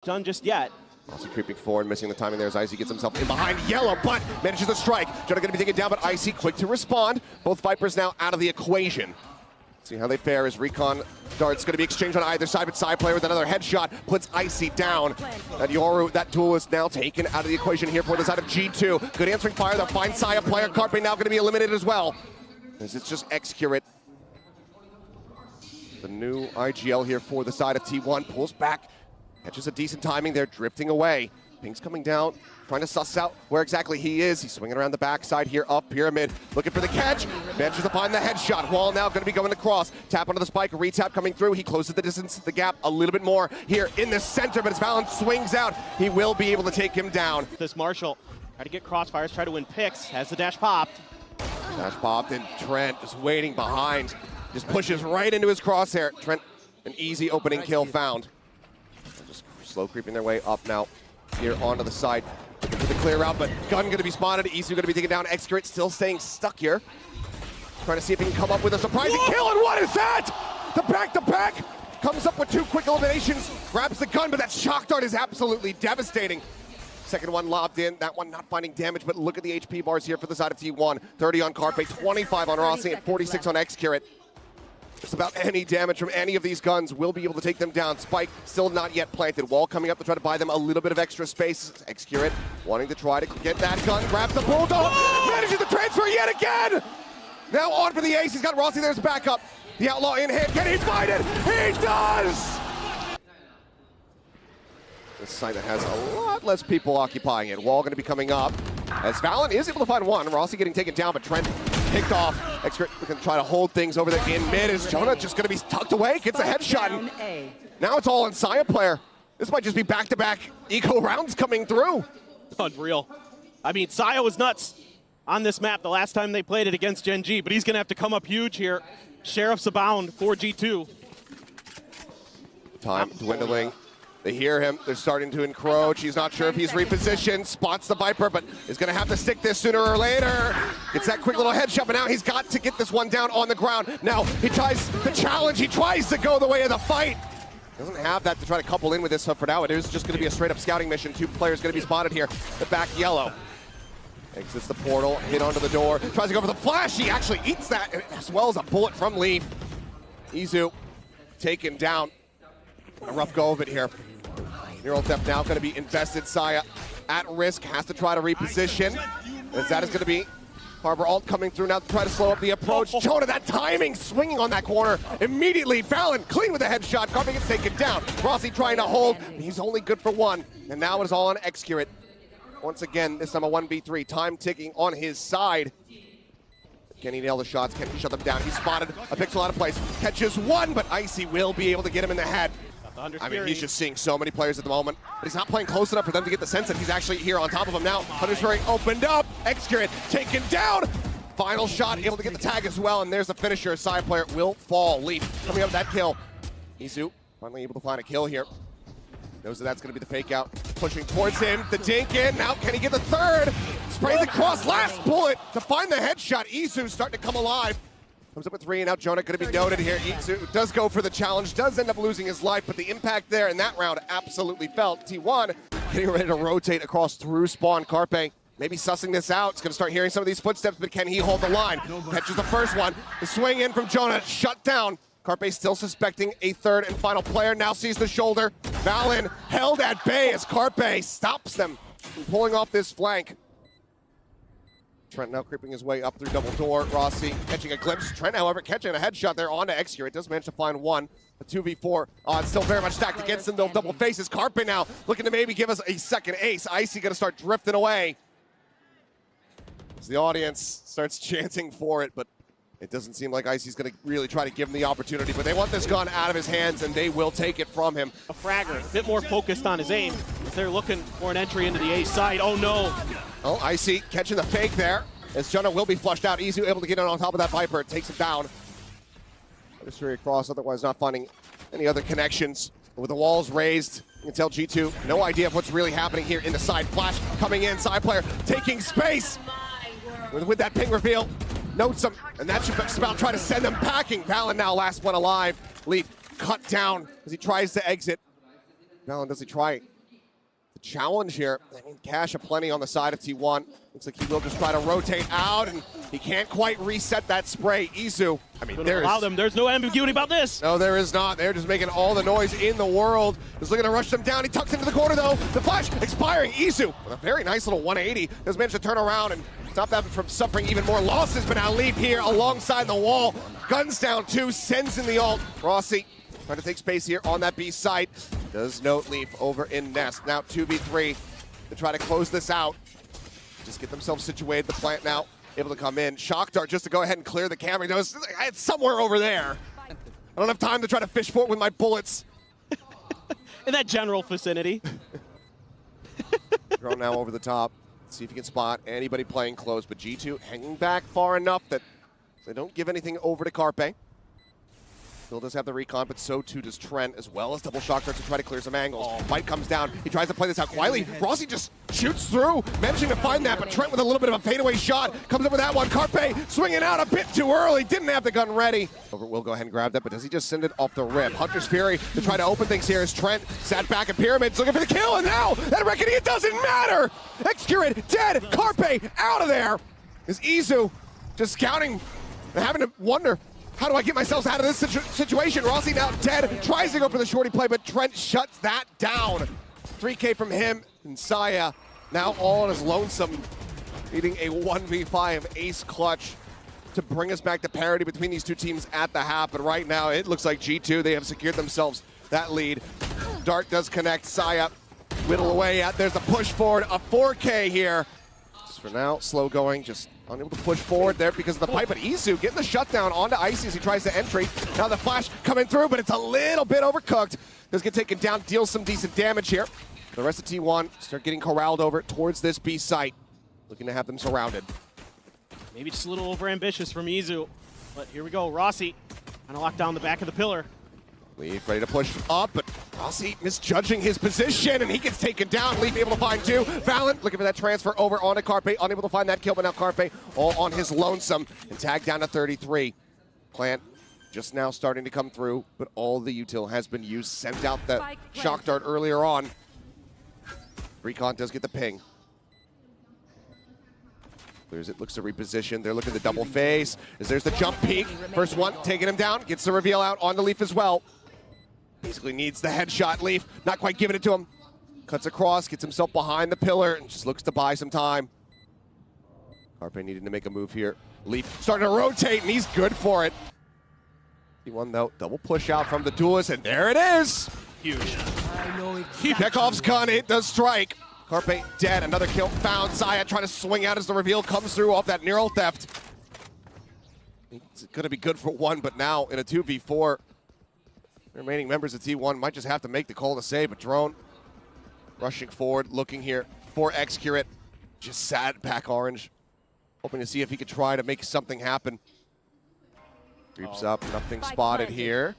done just yet. Also creeping forward, missing the timing there as Icy gets himself in behind Yellow, but manages to strike. Jonah gonna be taken down, but Icy quick to respond. Both Vipers now out of the equation. See how they fare as Recon darts gonna be exchanged on either side, but side player with another headshot puts Icy down. And Yoru, that duel is now taken out of the equation here for the side of G2. Good answering fire, the fine Saya player. Carpe now gonna be eliminated as well. As it's just Excurate. The new IGL here for the side of T1, pulls back. Catches a decent timing there, drifting away. Pink's coming down, trying to suss out where exactly he is. He's swinging around the backside here, up Pyramid, looking for the catch. Manages to find the headshot. Wall now going to be going across. Tap onto the spike, retap coming through. He closes the distance, the gap a little bit more here in the center, but as Valen swings out, he will be able to take him down. This Marshall, try to get crossfires, try to win picks, has the dash popped. Dash popped, and Trent just waiting behind. Just pushes right into his crosshair. Trent, an easy opening kill found. Just slow creeping their way up now here onto the side. Looking for the clear route, but Gun going to be spotted. Isu going to be taken down. Excurate still staying stuck here. Trying to see if he can come up with a surprising kill, and what is that? The back-to-back comes up with two quick eliminations. Grabs the gun, but that shock dart is absolutely devastating. Second one lobbed in, that one not finding damage, but look at the HP bars here for the side of T1. 30 on Carpe, 25 on Rossi, and 46 on Excurate. Just about any damage from any of these guns will be able to take them down. Spike still not yet planted. Wall coming up to try to buy them a little bit of extra space. Excurate wanting to try to get that gun. Grabs the Bulldog. Manages to transfer yet again. Now on for the ace. He's got Rossi there as backup. The Outlaw in hand. Can he find it? He does! This site that has a lot less people occupying it. Wall going to be coming up. As Valen is able to find one. Rossi getting taken down, but Trent picked off. Excurate going to try to hold things over there in mid. Is Jonah just going to be tucked away? Gets a headshot. Now it's all on Saya player. This might just be back-to-back eco rounds coming through. Unreal. I mean, Saya was nuts on this map the last time they played it against Gen G, but he's going to have to come up huge here. Sheriffs abound for G2. Time dwindling. They hear him, they're starting to encroach. He's not sure if he's repositioned, spots the Viper, but is gonna have to stick this sooner or later. Gets that quick little headshot, but now he's got to get this one down on the ground. Now he tries the challenge, he tries to go the way of the fight. Doesn't have that to try to couple in with this, so for now it is just gonna be a straight up scouting mission. Two players gonna be spotted here. The back Yellow. Exits the portal, hit onto the door, tries to go for the flash. He actually eats that, as well as a bullet from Leaf. Izu taken down. A rough go of it here. Neural Theft now going to be invested. Saya at risk, has to try to reposition. As that is going to be Harbor Alt coming through now to try to slow up the approach. Jonah, that timing, swinging on that corner immediately. Valen clean with a headshot. Carpe gets taken down. Rossi trying to hold. He's only good for one. And now it is all on Excurate. Once again, this time a 1v3. Time ticking on his side. Can he nail the shots? Can he shut them down? He's spotted a pixel out of place. Catches one, but Icy will be able to get him in the head. I mean, he's just seeing so many players at the moment, but he's not playing close enough for them to get the sense that he's actually here on top of him now. Hunter's Fury opened up. Excurate taken down. Final shot, able to get the tag as well, and there's the finisher. Side player will fall. Leaf coming up with that kill. Izu finally able to find a kill here. Knows that that's going to be the fake out. Pushing towards him. The dink in. Now can he get the third? Sprays across. Last bullet to find the headshot. Izu starting to come alive. Comes up with three, and now Jonah going to be noted here. Izu does go for the challenge, does end up losing his life, but the impact there in that round absolutely felt. T1 getting ready to rotate across through spawn. Carpe maybe sussing this out. It's going to start hearing some of these footsteps, but can he hold the line? Catches the first one. The swing in from Jonah, shut down. Carpe still suspecting a third and final player. Now sees the shoulder. Valen held at bay as Carpe stops them from pulling off this flank. Trent now creeping his way up through double door. Rossi catching a glimpse. Trent, however, catching a headshot there onto Excurate. Does manage to find one. A 2v4. It's still very much stacked against him. They'll double faces. Carpe now looking to maybe give us a second ace. Icy going to start drifting away. As the audience starts chanting for it, but it doesn't seem like Icy's going to really try to give him the opportunity. But they want this gun out of his hands, and they will take it from him. A fragger, a bit more focused on his aim. They're looking for an entry into the A side. Oh no. Oh, Icy catching the fake there. As Jonah will be flushed out. Izu able to get on top of that Viper. Takes him down. Just straight across, otherwise not finding any other connections. With the walls raised, you can tell G2 no idea of what's really happening here in the side. Flash coming in, side player taking space. With that ping reveal, notes him, and that should just about try to send them packing. Valen now last one alive. Leaf cut down as he tries to exit. Valen, does he try The challenge here, I mean, Cash aplenty on the side of T1. Looks like he will just try to rotate out, and he can't quite reset that spray. Izu, I mean, there's no ambiguity about this. No, there is not. They're just making all the noise in the world. He's looking to rush them down. He tucks into the corner, though. The flash expiring. Izu with a very nice little 180. Has managed to turn around and stop that from suffering even more losses, but now Leaf here alongside the wall. Guns down 2, sends in the ult. Rossi trying to take space here on that B site. Does note Leaf over in Nest. Now 2v3 to try to close this out. Just get themselves situated. The plant now able to come in. Shock Dart just to go ahead and clear the camera. It's somewhere over there. I don't have time to try to fish for it with my bullets. In that general vicinity. Drone now over the top. See if you can spot anybody playing close, but G2 hanging back far enough that they don't give anything over to Carpe. Still does have the recon, but so too does Trent, as well as double shock darts to try to clear some angles. White comes down. He tries to play this out quietly. Rossi just shoots through, managing to find that, but Trent with a little bit of a fadeaway shot comes up with that one. Carpe swinging out a bit too early. Didn't have the gun ready. Will go ahead and grab that, but does he just send it off the rip? Hunter's Fury to try to open things here as Trent sat back at Pyramids looking for the kill, and now that reckoning, it doesn't matter. Excurate dead. Carpe out of there. Is Izu just scouting and having to wonder, how do I get myself out of this situation? Rossi now dead, tries to go for the shorty play, but Trent shuts that down. 3K from him, and Saya now all on his lonesome, needing a 1v5 ace clutch to bring us back to parity between these two teams at the half. But right now, it looks like G2, they have secured themselves that lead. Dart does connect, Saya whittle away at, there's a push forward, a 4K here. Just for now, slow going, just unable to push forward there because of the pipe, but Izu getting the shutdown onto Icy as he tries to entry. Now the flash coming through, but it's a little bit overcooked. Does get taken down, deals some decent damage here. The rest of T1 start getting corralled over towards this B site, looking to have them surrounded. Maybe just a little overambitious from Izu, but here we go. Rossi trying to lock down the back of the pillar. Leaf ready to push up, but Rossi misjudging his position, and he gets taken down. Leaf able to find 2. Valiant looking for that transfer over onto Carpe, unable to find that kill, but now Carpe all on his lonesome, and tagged down to 33. Plant just now starting to come through, but all the util has been used. Sent out the shock dart earlier on. Recon does get the ping. Clears it, looks to reposition. They're looking to double phase, as there's the jump peek. First one, taking him down, gets the reveal out onto Leaf as well. Basically needs the headshot. Leaf not quite giving it to him. Cuts across, gets himself behind the pillar, and just looks to buy some time. Carpe needing to make a move here. Leaf starting to rotate, and he's good for it. T1 though, double push out from the duelist, and there it is. Huge. Chekhov's gun, it does strike. Carpe dead, another kill found. Saya trying to swing out as the reveal comes through off that neural theft. It's gonna be good for one, but now in a 2v4, the remaining members of T1 might just have to make the call to save, but Drone rushing forward, looking here for Excurate. Just sat back orange, hoping to see if he could try to make something happen. Creeps up, nothing spotted here.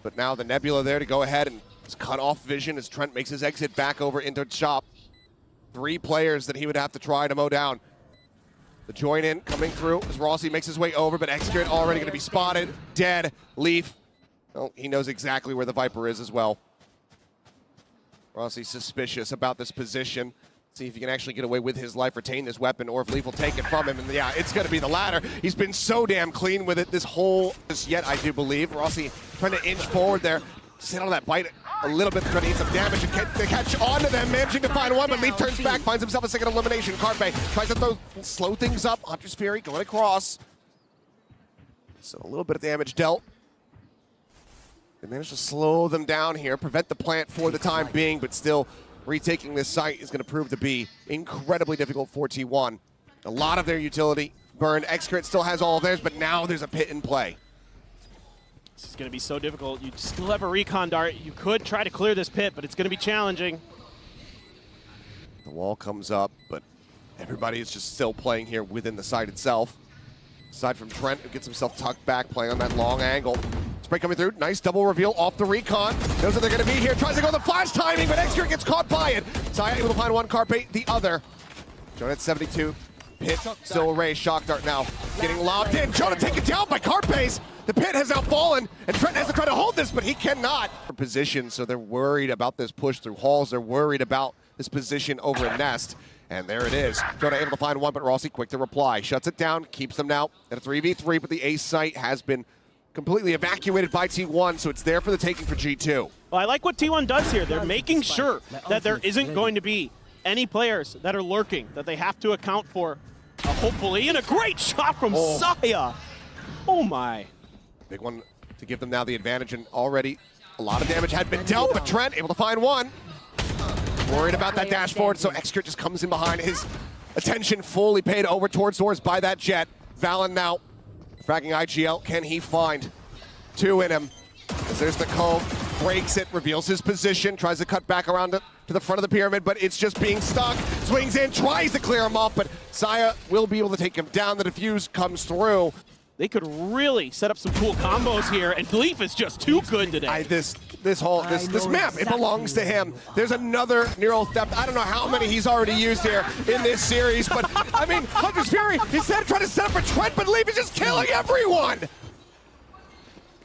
But now the Nebula there to go ahead and just cut off vision as Trent makes his exit back over into shop. 3 players that he would have to try to mow down. The join in coming through as Rossi makes his way over, but Excurate already going to be spotted, dead. Leaf, well, he knows exactly where the Viper is as well. Rossi's suspicious about this position. See if he can actually get away with his life, retain this weapon, or if Leaf will take it from him. And yeah, it's going to be the latter. He's been so damn clean with it this yet, I do believe. Rossi trying to inch forward there. Sit on that bite a little bit, trying to eat some damage and catch onto them, managing to find one, but Leaf turns back, finds himself a second elimination. Carpe tries to slow things up. Hunter's Fury going across. So a little bit of damage dealt. They managed to slow them down here, prevent the plant for the time being, but still retaking this site is going to prove to be incredibly difficult for T1. A lot of their utility burned. Excurate still has all of theirs, but now there's a pit in play. This is going to be so difficult. You still have a recon dart. You could try to clear this pit, but it's going to be challenging. The wall comes up, but everybody is just still playing here within the site itself. Aside from Trent, who gets himself tucked back, playing on that long angle. Spray coming through, nice double reveal off the recon. Knows that they're going to be here, tries to go the flash timing, but Excurate gets caught by it. Saya able to find one, Carpe the other. Jonah at 72, pit still raised, shock dart now. Getting lobbed in, Jonah taken down by Carpe's. The pit has now fallen, and Trent has to try to hold this, but he cannot. Position, so they're worried about this push through halls. They're worried about this position over in Nest. And there it is. Jonah able to find one, but Rossi quick to reply. Shuts it down, keeps them now at a 3v3, but the A site has been completely evacuated by T1, so it's there for the taking for G2. Well, I like what T1 does here. They're making sure that there isn't going to be any players that are lurking, that they have to account for, hopefully. And a great shot from Saya. Oh my. Big one to give them now the advantage, and already a lot of damage had been dealt, but Trent able to find one. Worried about that dash forward, so Xcure just comes in behind. His attention fully paid over towards doors by that jet. Valen now fragging IGL. Can he find two in him? As there's the cove, breaks it, reveals his position, tries to cut back around to the front of the pyramid, but it's just being stuck. Swings in, tries to clear him off, but Saya will be able to take him down. The defuse comes through. They could really set up some cool combos here, and Leaf is just too good today. This map, it belongs to him. There's another neural theft. I don't know how many he's already used here in this series, but I mean, Hunter's Fury, instead of trying to set up for Trent, but Leaf is just killing everyone.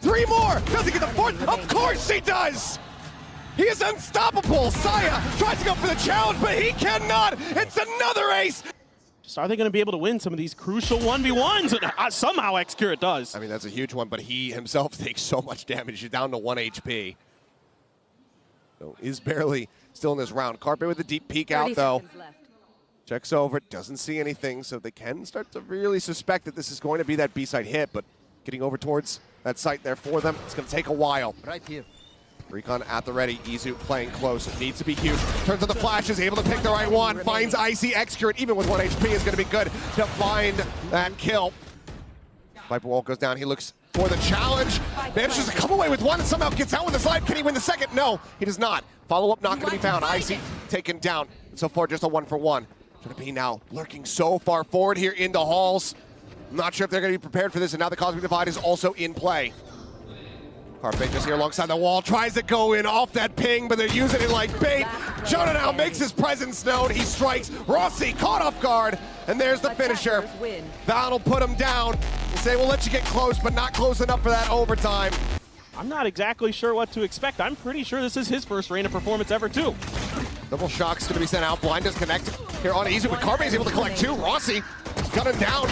3 more. Does he get the 4th? Of course he does. He is unstoppable. Saya tries to go for the challenge, but he cannot. It's another ace. Are they going to be able to win some of these crucial 1v1s? Somehow Xcure does. I mean, that's a huge one, but he himself takes so much damage. He's down to 1 HP. So is barely still in this round. Carpe with a deep peek out, though. Checks over, doesn't see anything, so they can start to really suspect that this is going to be that B-side hit, but getting over towards that site there for them, it's going to take a while. Right here. Recon at the ready, Izu playing close, it needs to be huge. Turns on the flashes, able to pick the right one, finds Icy, Xcure, even with 1 HP is going to be good to find that kill. Viper Wall goes down, he looks for the challenge, manages to come away with one and somehow gets out with the slide. Can he win the second? No, he does not. Follow-up not going to be found, Icy taken down. So far just a 1-for-1. Going to be now lurking so far forward here in the halls. I'm not sure if they're going to be prepared for this, and now the Cosmic Divide is also in play. Carpe just here alongside the wall, tries to go in off that ping, but they're using it like bait. Jonah now makes his presence known. He strikes. Rossi caught off guard, and there's the finisher. That'll put him down. They say, we'll let you get close, but not close enough for that overtime. I'm not exactly sure what to expect. I'm pretty sure this is his first Reina performance ever, too. Double shock's going to be sent out. Blind does connect here on easy, but Carpe is able to collect 2. Rossi cutting down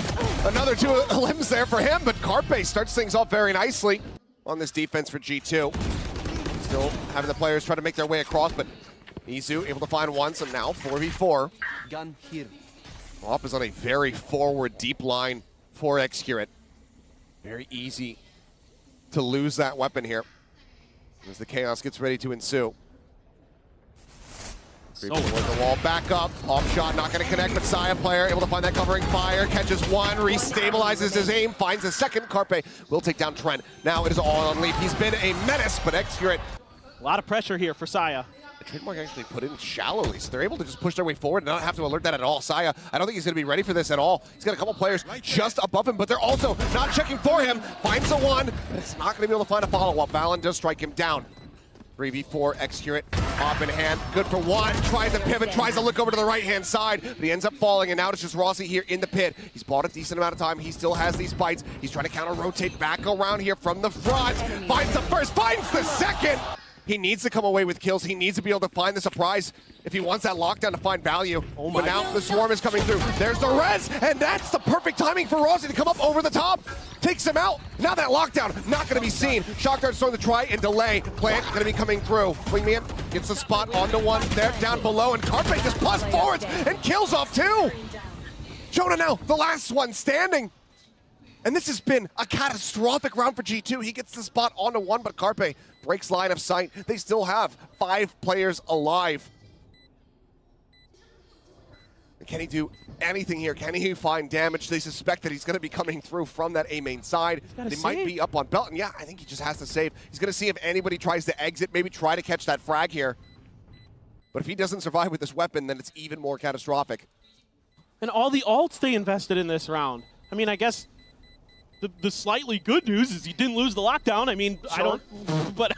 another 2 limbs there for him, but Carpe starts things off very nicely on this defense for G2. Still having the players try to make their way across, but Izu able to find one, so now 4v4. Gun here. Op is on a very forward deep line for Xcure. Very easy to lose that weapon here as the chaos gets ready to ensue. Creeping towards the wall, back up, off shot, not going to connect, but Saya player able to find that covering fire, catches one, restabilizes his aim, finds a second. Carpe will take down Trent. Now it is all on Leaf. He's been a menace, but Xcure. A lot of pressure here for Saya. The trademark actually put in shallowly, so they're able to just push their way forward and not have to alert that at all. Saya, I don't think he's going to be ready for this at all. He's got a couple players just above him, but they're also not checking for him. Finds the one, but it's not going to be able to find a follow-up. Valen does strike him down. 3v4, Xcure, off in hand, good for one, tries to pivot, tries to look over to the right-hand side, but he ends up falling, and now it's just Rossi here in the pit. He's bought a decent amount of time, he still has these bites, he's trying to counter-rotate back around here from the front, finds the first, finds the second! He needs to come away with kills, he needs to be able to find the surprise if he wants that lockdown to find value. Oh my. But now the swarm is coming through, there's the res, and that's the perfect timing for Rossi to come up over the top. Takes him out. Now that lockdown, not going to be seen. Shock Dart's throwing the try and delay. Plant going to be coming through. Wingman gets the spot onto one. There, down below, and Carpe just plus forwards and kills off 2. Jonah now, the last one standing. And this has been a catastrophic round for G2. He gets the spot onto one, but Carpe breaks line of sight. They still have 5 players alive. Can he do anything here? Can he find damage? They suspect that he's going to be coming through from that A main side. He might be up on Belton. Yeah, I think he just has to save. He's going to see if anybody tries to exit, maybe try to catch that frag here. But if he doesn't survive with this weapon, then it's even more catastrophic. And all the ults they invested in this round. I mean, I guess the slightly good news is he didn't lose the lockdown. I mean, sure.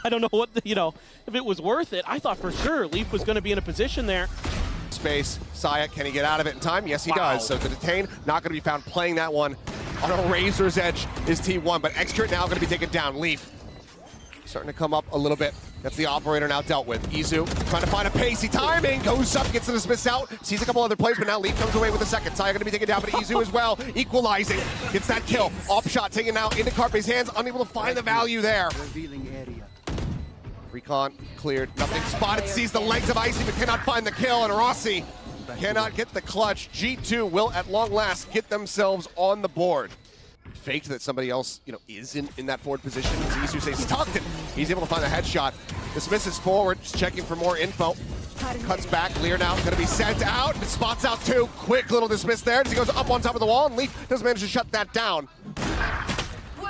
I don't know what, if it was worth it. I thought for sure Leaf was going to be in a position there. Space, Saya, can he get out of it in time? Yes, he does. So the detain, not going to be found playing that one on a razor's edge is T1, but Xcure now going to be taken down. Leaf starting to come up a little bit That's the operator now dealt with. Izu trying to find a pacey timing, goes up, gets the dismiss out, sees a couple other players, but now Leaf comes away with the second. Saya gonna be taken down, but Izu as well, equalizing, gets that kill. Off shot taken out into Carpe's hands, unable to find the value there. Recon cleared, nothing spotted, sees the legs of Icy, but cannot find the kill, and Rossi cannot get the clutch. G2 will at long last get themselves on the board. Faked that somebody else, is in that forward position. Izu stays tucked, and he's able to find a headshot. Dismisses forward, just checking for more info. Cuts back, Lear now gonna be sent out, and spots out two. Quick little dismiss there as he goes up on top of the wall, and Leaf does manage to shut that down.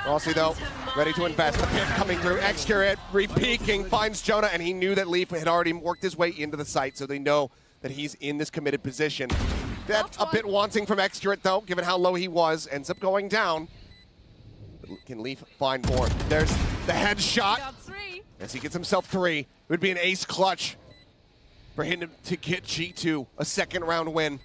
Rossi though, ready to invest. The pick coming through, Excurate, re-peeking, finds Jonah, and he knew that Leaf had already worked his way into the site, so they know that he's in this committed position. That's a bit wanting from Excurate though, given how low he was, ends up going down. Can Leaf find more? There's the headshot as he gets himself 3. It would be an ace clutch for him to get G2 a second round win.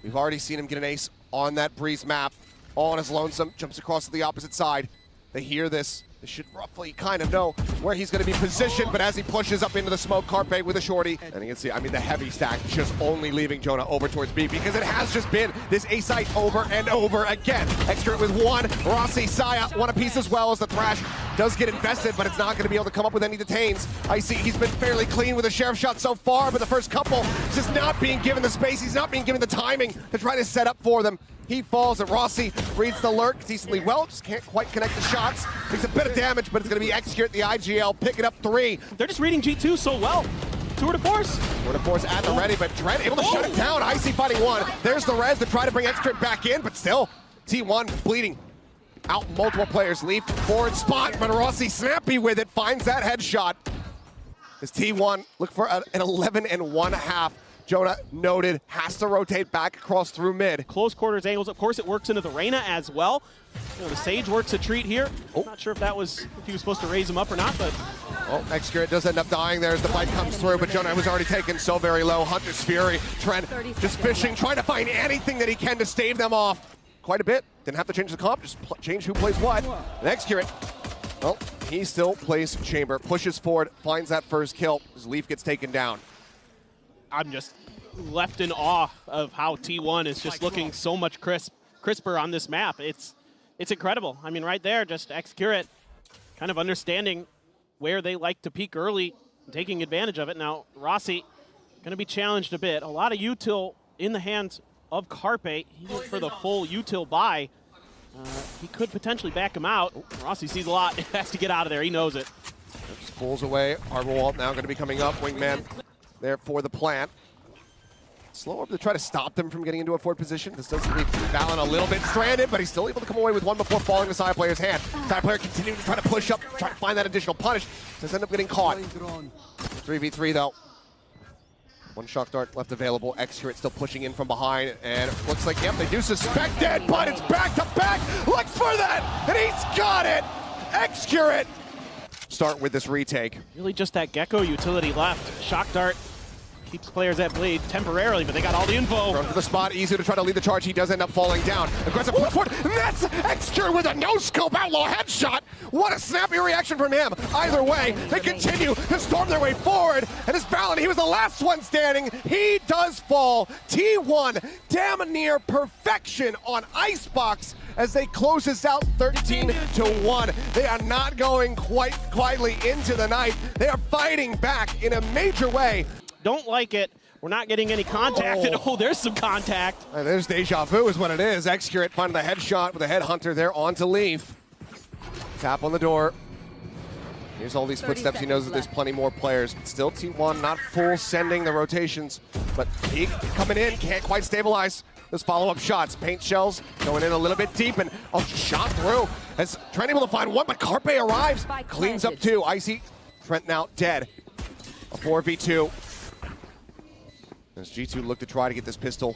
We've already seen him get an ace on that Breeze map. All on his lonesome, jumps across to the opposite side. They hear this. They should roughly kind of know where he's going to be positioned, but as he pushes up into the smoke, Carpe with a shorty. And you can see, the heavy stack just only leaving Jonah over towards B because it has just been this A site over and over again. Extra with 1, Rossi, Saya, one apiece as well as the Thrash does get invested, but it's not going to be able to come up with any detains. I see he's been fairly clean with a sheriff shot so far, but the first couple just not being given the space. He's not being given the timing to try to set up for them. He falls, and Rossi reads the lurk decently well, just can't quite connect the shots. Takes a bit of damage, but it's going to be Execute the IGL, picking up 3. They're just reading G2 so well. Tour de force. Tour de force at the ready, but Dread able to shut it down. Icy fighting 1. There's the res to try to bring Execute back in, but still, T1 bleeding out multiple players. Leaf forward spot, but Rossi snappy with it, finds that headshot. As T1 look for an 11.5. Jonah noted, has to rotate back across through mid. Close quarters angles, of course it works into the Reyna as well. The Sage works a treat here. Not sure if he was supposed to raise him up or not, but... Excurate does end up dying there as the fight comes through, but Jonah was already taken so very low. Hunter's Fury, Trent just fishing, trying to find anything that he can to stave them off. Quite a bit, didn't have to change the comp, just change who plays what. And Excurate, he still plays Chamber, pushes forward, finds that first kill as Leaf gets taken down. I'm just left in awe of how T1 is just looking so much crisper on this map. It's incredible. Right there, just Excurate kind of understanding where they like to peak early, taking advantage of it. Now, Rossi going to be challenged a bit. A lot of util in the hands of Carpe. He went for the full util buy. He could potentially back him out. Rossi sees a lot. He has to get out of there. He knows it. Just pulls away. Arborwalt now going to be coming up. Wingman there for the plant. Slow up to try to stop them from getting into a forward position. This does leave Valen a little bit stranded, but he's still able to come away with 1 before falling to side player's hand. Side player continuing to try to push up, try to find that additional punish. Does end up getting caught. 3v3 though. 1 shock dart left available. Excurate still pushing in from behind, and it looks like, yep, they do suspect it, but it's back to back. Looks for that, and he's got it. Excurate. Start with this retake. Really just that Gecko utility left. Shock dart keeps players at bleed temporarily, but they got all the info. Run for the spot, easy to try to lead the charge. He does end up falling down. Aggressive push forward, and that's Excure with a no-scope outlaw headshot. What a snappy reaction from him. Either way, they continue to storm their way forward, and as Valen, he was the last one standing. He does fall. T1 damn near perfection on Icebox as they close this out 13-1. They are not going quite quietly into the night. They are fighting back in a major way. Don't like it. We're not getting any contact. Oh, there's some contact. And there's deja vu is what it is. Excurate finding the headshot with a headhunter there on to Leaf. Tap on the door. Here's all these footsteps. He knows that there's plenty more players. But still T1 not full sending the rotations. But Peak coming in, can't quite stabilize. Those follow-up shots. Paint shells going in a little bit deep and shot through. As Trent able to find 1, but Carpe arrives. Cleans up 2. Icy. Trent now dead. A 4v2. As G2 look to try to get this pistol.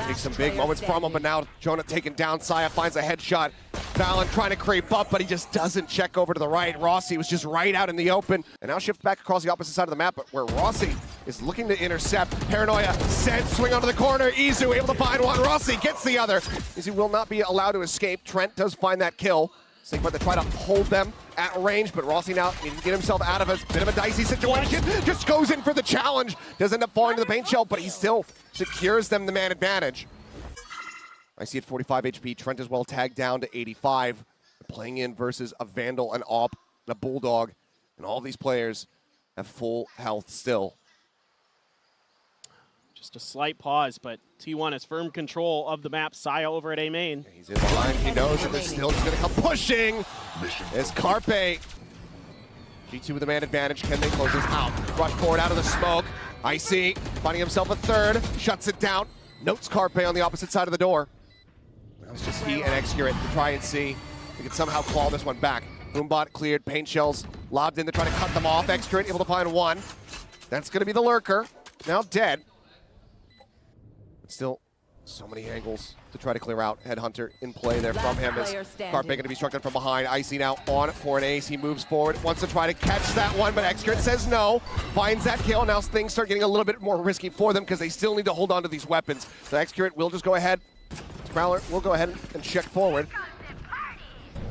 Take some big moments from him, but now Jonah taken down. Saya finds a headshot. Valen trying to creep up, but he just doesn't check over to the right. Rossi was just right out in the open. And now shift back across the opposite side of the map, but where Rossi is looking to intercept. Paranoia sent, swing onto the corner. Izu able to find 1. Rossi gets the other. Izu will not be allowed to escape. Trent does find that kill. Think about to try to hold them at range, but Rossi now needing to get himself out of a bit of a dicey situation. Just goes in for the challenge. Does end up falling to the paint shell, but he still secures them the man advantage. I see at 45 HP. Trent as well tagged down to 85. Playing in versus a Vandal, an AWP, and a Bulldog. And all these players have full health still. Just a slight pause, but T1 has firm control of the map. Saya over at A main. He's in behind. He knows that they're still just going to come pushing. As Carpe. G2 with the man advantage. Can they close this out? Rush forward out of the smoke. Icy finding himself a third. Shuts it down. Notes Carpe on the opposite side of the door. Now it's just he and Excurate to try and see if they can somehow claw this one back. Boombot cleared. Paint shells lobbed in to try to cut them off. Excurate able to find one. That's going to be the lurker. Now dead. Still, so many angles to try to clear out. Headhunter in play there from him as Carpe going to be struck down from behind. Icy now on for an ace. He moves forward, wants to try to catch that one, but Excurate says no. Finds that kill. Now things start getting a little bit more risky for them because they still need to hold on to these weapons. So Excurate will just go ahead. Prowler will go ahead and check forward.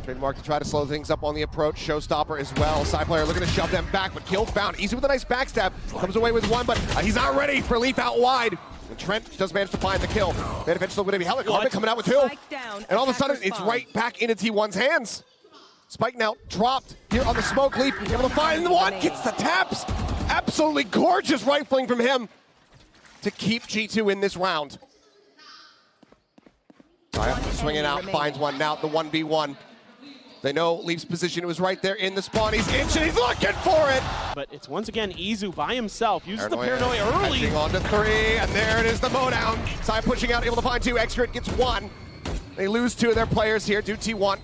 Trademark to try to slow things up on the approach. Showstopper as well. Side player looking to shove them back, but kill found. Easy with a nice backstab. Comes away with one, but he's not ready for Leaf out wide. And Trent does manage to find the kill. Then eventually going to be Helicopter coming out with two. And all of a sudden, it's right back into T1's hands. Spike now dropped here on the smoke. Leaf able to find the one. Gets the taps. Absolutely gorgeous rifling from him to keep G2 in this round. Swinging out, finds one. Now the 1v1. They know Leaf's position was right there in the spawn. He's inching, he's looking for it! But it's once again Izu by himself. Uses the paranoia early. Catching on to three, and there it is, the mowdown. Sai pushing out, able to find two. Excurate gets one. They lose two of their players here, do T1.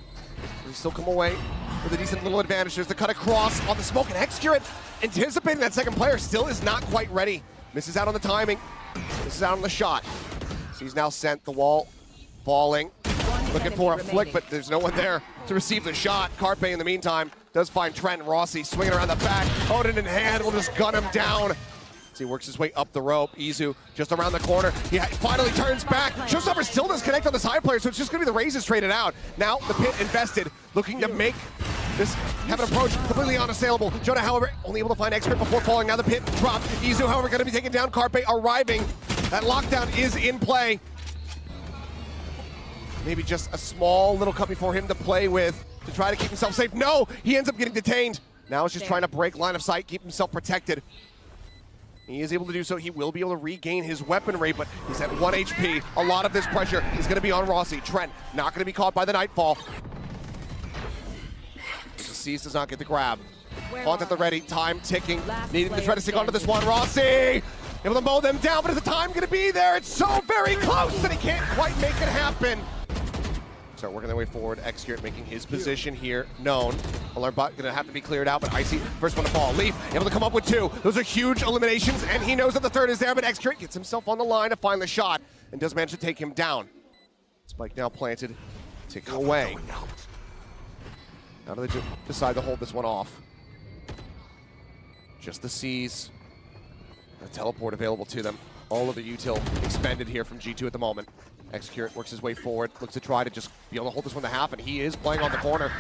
They still come away with a decent little advantage. There's the cut across on the smoke, and Excurate anticipating that second player still is not quite ready. Misses out on the timing, misses out on the shot. So he's now sent the wall falling. Looking for a flick, but there's no one there to receive the shot. Carpe, in the meantime, does find Trent and Rossi swinging around the back. Odin in hand will just gun him down. As he works his way up the rope. Izu just around the corner. He finally turns back. Showstopper still does connect on the side player, so it's just going to be the Razes traded out. Now the pit invested, looking to make this have an approach completely unassailable. Jonah, however, only able to find Excurate before falling. Now the pit dropped. Izu, however, going to be taken down. Carpe arriving. That lockdown is in play. Maybe just a small little cup for him to play with to try to keep himself safe. No, he ends up getting detained. Now he's just trying to break line of sight, keep himself protected. He is able to do so. He will be able to regain his weapon rate, but he's at 1 HP. A lot of this pressure is going to be on Rossi. Trent not going to be caught by the Nightfall. The Seize does not get the grab. Font at the ready, time ticking. Needing to try to stick onto this one. Rossi able to mow them down, but is the time going to be there? It's so very close that he can't quite make it happen. Start working their way forward. Excurate making his position here known. Alarm bot going to have to be cleared out, but Icy first one to fall. Leaf able to come up with two. Those are huge eliminations, and he knows that the third is there, but Excurate gets himself on the line to find the shot and does manage to take him down. Spike now planted, ticking away. How do they decide to hold this one off? Just the Seize. A teleport available to them. All of the util expended here from G2 at the moment. Excurate works his way forward, looks to try to just be able to hold this one to half, and he is playing on the corner.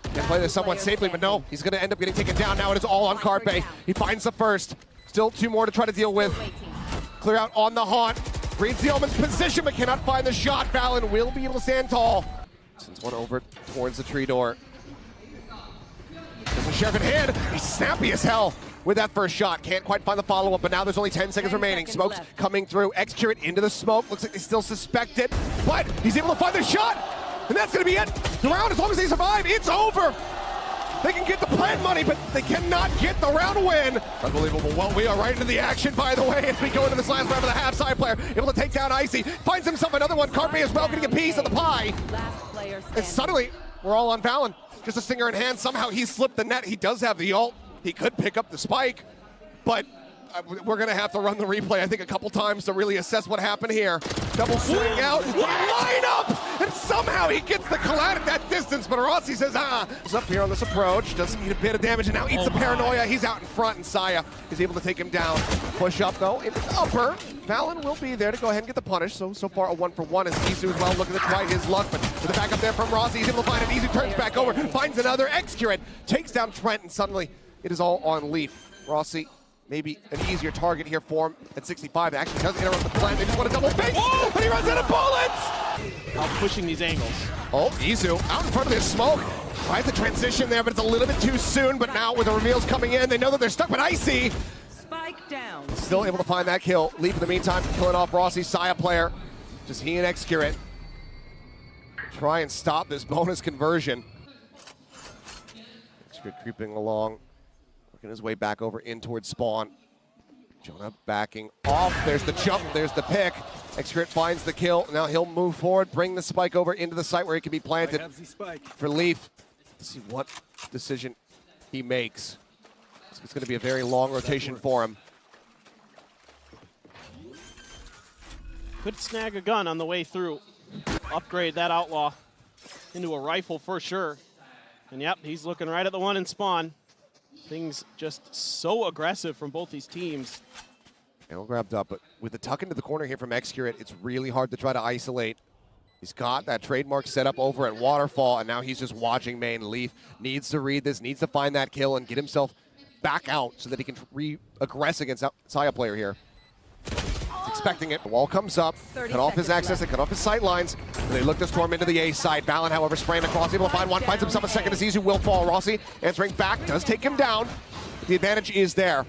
Can play this somewhat safely, but no, he's going to end up getting taken down. Now it is all on Carpe. He finds the first. Still two more to try to deal with. Clear out on the haunt. Reads the Omen's position, but cannot find the shot. Valen will be able to stand tall. Sends one over towards the tree door. There's a sheriff in hand. He's snappy as hell with that first shot. Can't quite find the follow-up, but now there's only 10 seconds remaining. Smoke's coming through. Excurate into the smoke. Looks like they still suspect it, but he's able to find the shot, and that's going to be it. The round, as long as they survive, it's over. They can get the plant money, but they cannot get the round win. Unbelievable. Well, we are right into the action, by the way, as we go into this last round of the half. Side player able to take down Icy. Finds himself another one. Carpe as well, getting a piece of the pie. And suddenly, we're all on Valen. Just a stinger in hand. Somehow he slipped the net. He does have the ult. He could pick up the spike, but we're going to have to run the replay, I think, a couple times to really assess what happened here. Double swing out, line up, and somehow he gets the collat at that distance, but Rossi says, he's up here on this approach, doesn't need a bit of damage, and now eats the paranoia. He's out in front, and Saya is able to take him down. Push up, though, into the upper. Valen will be there to go ahead and get the punish. So far a 1-for-1 as Isu as well looking to try his luck, but with the back up there from Rossi, he's able to find it. Isu turns back over, finds another. Excurrent takes down Trent, and suddenly it is all on Leaf. Rossi, maybe an easier target here for him at 65. It actually does interrupt the plan. They just want to double face, but he runs out of bullets! Out pushing these angles. Oh, Isu out in front of this smoke. Tries the transition there, but it's a little bit too soon. But now with the reveals coming in, they know that they're stuck, but Icy Spike down. still able to find that kill. Leaf in the meantime, killing off Rossi's Saya player. Just he and Excurrent try and stop this bonus conversion. Excurrent creeping along, working his way back over in towards spawn. Jonah backing off. There's the jump, there's the pick. Excurrent finds the kill. Now he'll move forward, bring the spike over into the site where it can be planted for Leaf. Let's see what decision he makes. It's going to be a very long rotation for him. Could snag a gun on the way through. Upgrade that Outlaw into a rifle for sure. And yep, he's looking right at the one in spawn. Things just so aggressive from both these teams. Arrow grabbed up, but with the tuck into the corner here from Excurrent, it's really hard to try to isolate. He's got that trademark set up over at Waterfall, and now he's just watching main. Leaf needs to read this, needs to find that kill and get himself back out so that he can re-aggress against Saya player here. He's expecting it. The wall comes up, cut off his access, and cut off his sight lines. They look to storm into the A side. Valen, however, spraying across, able to find one, finds himself a second as Isu will fall. Rossi answering back, does take him down. The advantage is there.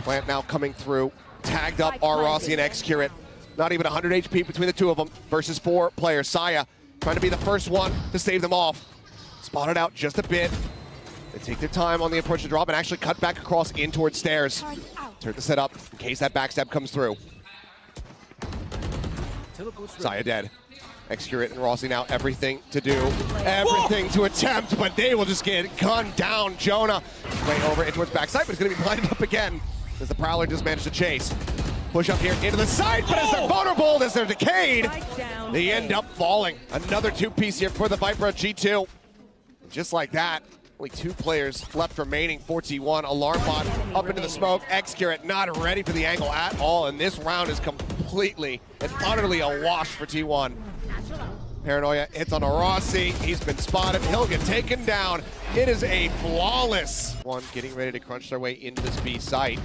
Plant now coming through, tagged up are Rossi and Excurrent. Not even 100 HP between the two of them versus 4 players. Saya trying to be the first one to save them off. Spotted out just a bit. They take their time on the approach to drop and actually cut back across in towards stairs. Turn the set up in case that backstab comes through. Saya dead. Excurrent and Rossi now everything to do, everything to attempt, but they will just get gunned down. Jonah way over in towards backside, but he's going to be blinded up again as the Prowler just managed to chase. Push up here into the side, but as they're vulnerable, as they're decayed, they end up falling. Another 2-piece here for the Viper G2. Just like that, only 2 players left remaining for T1. Alarm bot up into the smoke. Excurrent not ready for the angle at all, and this round is completely and utterly a wash for T1. Paranoia hits on a Rossi. He's been spotted. He'll get taken down. It is a flawless one, getting ready to crunch their way into this B site.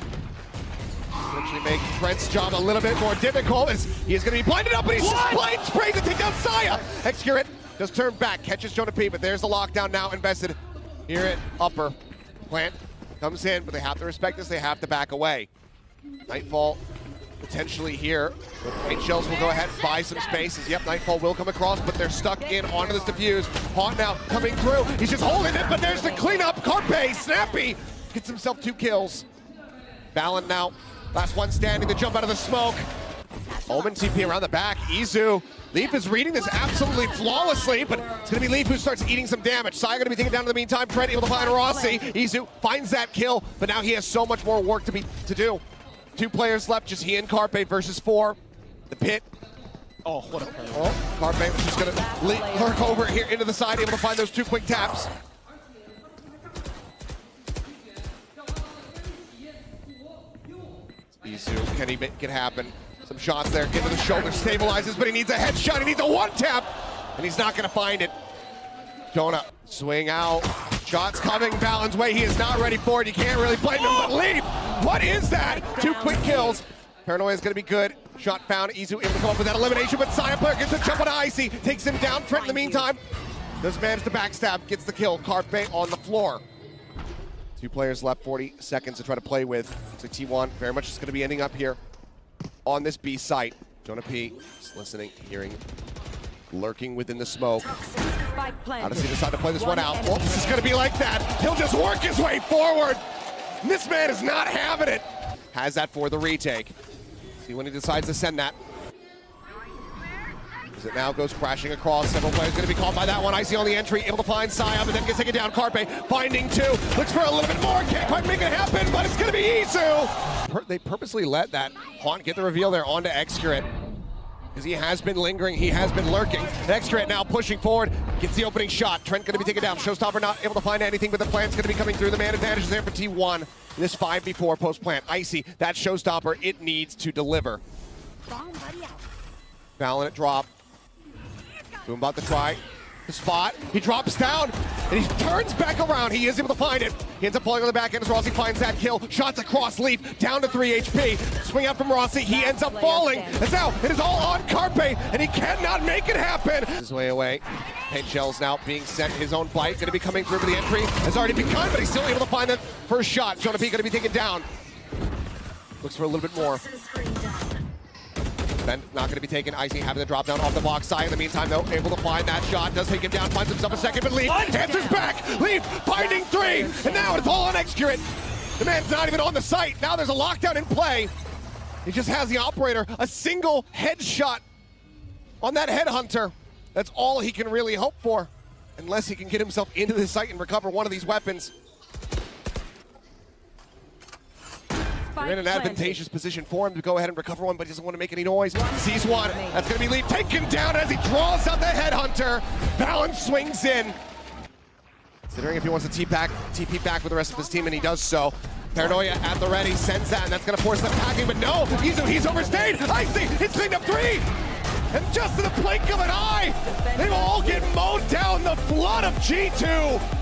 Potentially make Trent's job a little bit more difficult as he is going to be blinded up, but he's just blind spraying to take down Saya. Excurrent does turn back, catches Jonah P, but there's the lockdown now invested here at upper. Plant comes in, but they have to respect this. They have to back away. Nightfall potentially here. White Shells will go ahead and buy some spaces. Yep, Nightfall will come across, but they're stuck in onto this defuse. Haunt now coming through. He's just holding it, but there's the cleanup. Carpe, snappy, gets himself 2 kills. Valen now, last one standing to jump out of the smoke. Omen TP around the back. Isu. Leaf is reading this absolutely flawlessly, but it's going to be Leaf who starts eating some damage. Saya going to be taken down in the meantime. Trent able to find Rossi. Isu finds that kill, but now he has so much more work to do. 2 players left, just he and Carpe versus 4. The pit. Oh, what a play. Oh, Carpe was just going to lurk over here into the side, able to find those 2 quick taps. Isu, can he make it happen? Some shots there, into the shoulder, stabilizes, but he needs a headshot, he needs a 1-tap, and he's not gonna find it. Jonah, swing out, shots coming Valen's way, he is not ready for it, you can't really blame him, but Leaf, what is that? 2 quick kills. Paranoia is gonna be good, shot found, Isu able to come up with that elimination, but Saya player gets a jump on Icy, takes him down. Trent in the meantime does manage to backstab, gets the kill. Carpe on the floor. 2 players left, 40 seconds to try to play with. So T1 very much is going to be ending up here on this B site. Jonah P is listening, hearing, lurking within the smoke. How does he decide to play this one out? Well, this is going to be like that. He'll just work his way forward. This man is not having it. Has that for the retake. See when he decides to send that. As it now goes crashing across. Several players going to be caught by that one. Icy on the entry, able to find Saya, but then gets taken down. Carpe finding 2. Looks for a little bit more. Can't quite make it happen, but it's going to be Isu. They purposely let that Haunt get the reveal there onto Excurrent, because he has been lingering, he has been lurking. Excurrent now pushing forward, gets the opening shot. Trent going to be taken down. Showstopper not able to find anything, but the plan's going to be coming through. The man advantage is there for T1. this 5v4 post-plant. Icy, that showstopper, it needs to deliver. Fallon at drop. Boom about to try the spot. He drops down, and he turns back around. He is able to find it. He ends up pulling on the back end as Rossi finds that kill. Shots across Leaf, down to 3 HP. Swing out from Rossi. He ends up falling. As now, it is all on Carpe, and he cannot make it happen. His way away. Paint shells now being sent. His own bite going to be coming through for the entry. Has already begun, but he's still able to find the first shot. Jonah P going to be taken down. Looks for a little bit more. Ben not going to be taken. Icy having the drop down off the box side. In the meantime, though, able to find that shot. Does take him down, finds himself a second, but Leaf answers back. Leaf finding 3, and now it's all on Excurate. The man's not even on the site. Now there's a lockdown in play. He just has the operator. A single headshot on that headhunter. That's all he can really hope for, unless he can get himself into the site and recover one of these weapons. They're in an advantageous position for him to go ahead and recover one, but he doesn't want to make any noise. Sees one. That's going to be Leaf taken down as he draws out the headhunter. Fallon swings in. Considering if he wants to TP back with the rest of his team, and he does so. Paranoia at the ready, sends that, and that's going to force them packing, but no, he's overstayed. Icy, it's cleaned up 3. And just in the blink of an eye, they all get mowed down. The flood of G2.